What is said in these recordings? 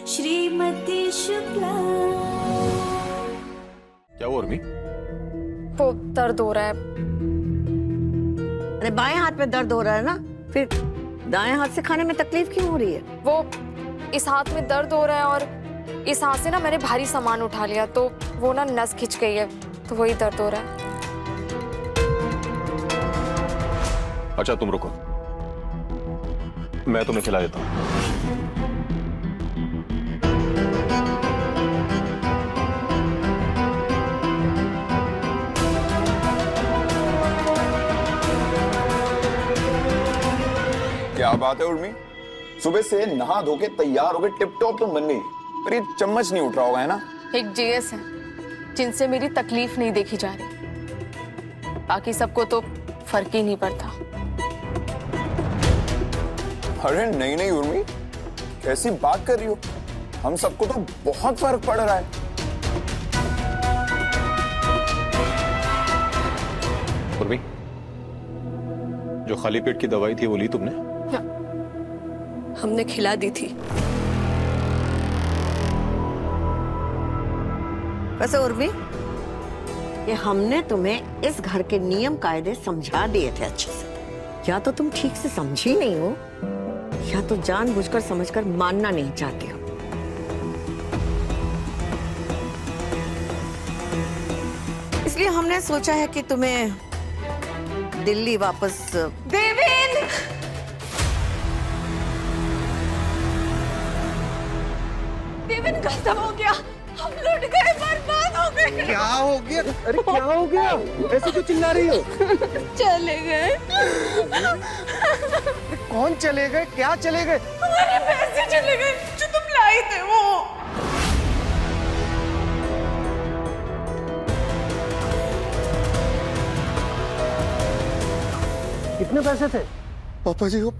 श्रीमती शुक्ला। क्या हुआ उर्मी? वो दर्द हो रहा है। अरे बाएं हाथ में दर्द हो रहा है ना, फिर दाएं हाथ से खाने में तकलीफ क्यों हो रही है? वो इस हाथ में दर्द हो रहा है और इस हाथ से ना मैंने भारी सामान उठा लिया तो वो ना नस खिंच गई है, तो वही दर्द हो रहा है। अच्छा तुम रुको, मैं तुम्हें खिला देता हूँ। क्या बात है उर्मी, सुबह से नहा धो के तैयार हो गए, टिप टॉप तो बन गई, पर ये चम्मच नहीं उठ रहा होगा, है ना? एक जीएस है जिनसे मेरी तकलीफ नहीं देखी जा रही, बाकी सबको तो फर्क ही नहीं पड़ता। अरे नहीं नहीं उर्मी, कैसी बात कर रही हो? हम सबको तो बहुत फर्क पड़ रहा है। उर्मी, जो खाली पेट की दवाई थी वो ली तुमने? हमने खिला दी थी। वैसे उर्मी, ये हमने तुम्हें इस घर के नियम कायदे समझा दिए थे अच्छे से। या तो तुम ठीक से समझी नहीं हो या तो जानबूझकर समझकर मानना नहीं चाहती हो। इसलिए हमने सोचा है कि तुम्हें दिल्ली वापस। देवेंद्र, देवेंद्र खत्म हो गया, हम लुट गए, बर्बाद हो गए। क्या हो गया? अरे क्या हो गया? ऐसे क्यों चिल्ला रही हो? चले गए। कौन चले गए? क्या चले गए? हमारे पैसे चले गए जो तुम लाई थे वो। कितने पैसे थे? पापा जी, वो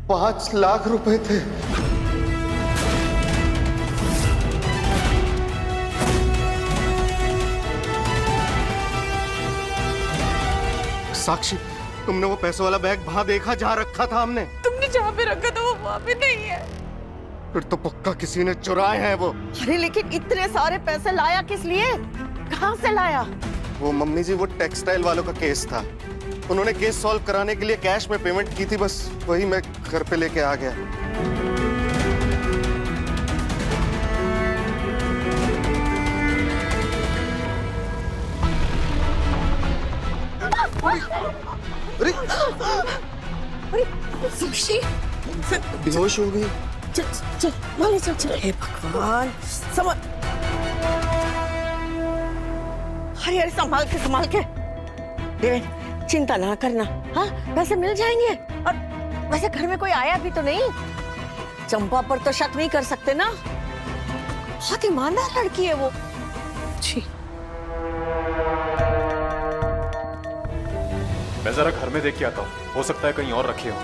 5 लाख रुपए थे। साक्षी, तुमने वो पैसों वाला बैग वहां देखा जहां रखा था हमने? तुमने जहाँ पे रखा था वो वहाँ पे नहीं है। फिर तो पक्का किसी ने चुराए हैं वो। अरे लेकिन इतने सारे पैसे लाया किस लिए? कहाँ से लाया? वो मम्मी जी, वो टेक्सटाइल वालों का केस था, उन्होंने केस सॉल्व कराने के लिए कैश में पेमेंट की थी, बस वही मैं घर पे लेके आ गया। अरे साक्षी, बेहोश हो गई। चल चल माले चल चल। हे भगवान, समझ। अरे अरे संभाल के। देवेंद्र, चिंता ना करना, हाँ पैसे मिल जाएंगे। और वैसे घर में कोई आया भी तो नहीं, चंपा पर तो शक नहीं कर सकते ना, बहुत ईमानदार लड़की है वो। जी, मैं जरा घर में देख के आता हूँ, हो सकता है कहीं और रखे हो।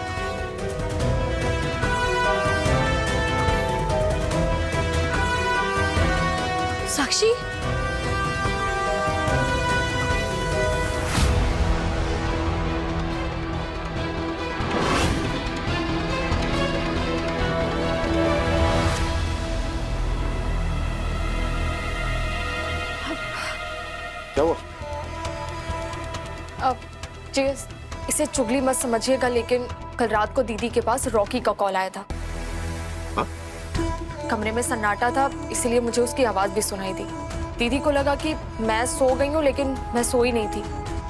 साक्षी, क्या हुआ? अब जीएस, इसे चुगली मत समझिएगा, लेकिन कल रात को दीदी के पास रॉकी का कॉल आया था। हाँ? कमरे में सन्नाटा था, इसलिए मुझे उसकी आवाज भी सुनाई दी। दीदी को लगा कि मैं सो गई हूँ, लेकिन मैं सोई नहीं थी।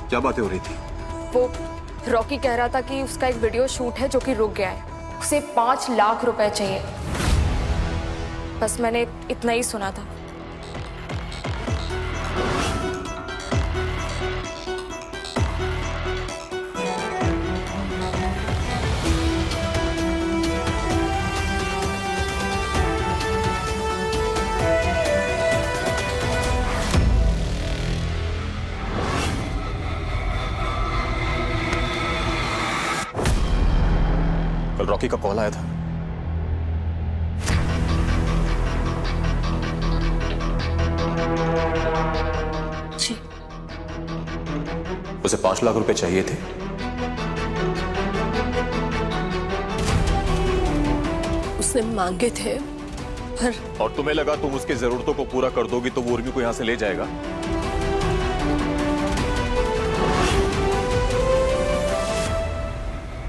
क्या बातें हो रही थी? वो रॉकी कह रहा था कि उसका एक वीडियो शूट है जो कि रुक गया है, उसे 5 लाख रुपए चाहिए। बस मैंने इतना ही सुना था। कल रॉकी का कॉल आया था। जी, उसे 5 लाख रुपए चाहिए थे। उसने मांगे थे पर और तुम्हें लगा तुम उसकी जरूरतों को पूरा कर दोगी तो वो उर्मी को यहाँ से ले जाएगा?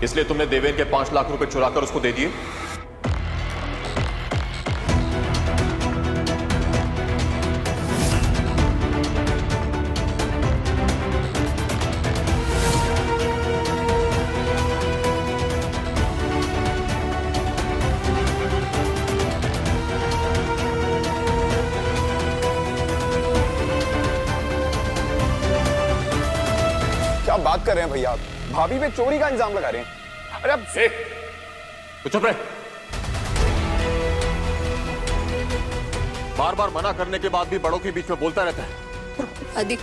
इसलिए तुमने देवेन के 5 लाख रुपए चुराकर उसको दे दिए? क्या बात कर रहे हैं भैया आप? भाभी पे चोरी का इल्जाम लगा रहे हैं। अरे अब तो चुप रहे। बार बार मना करने के बाद भी बड़ों के बीच में बोलता रहता है। आदि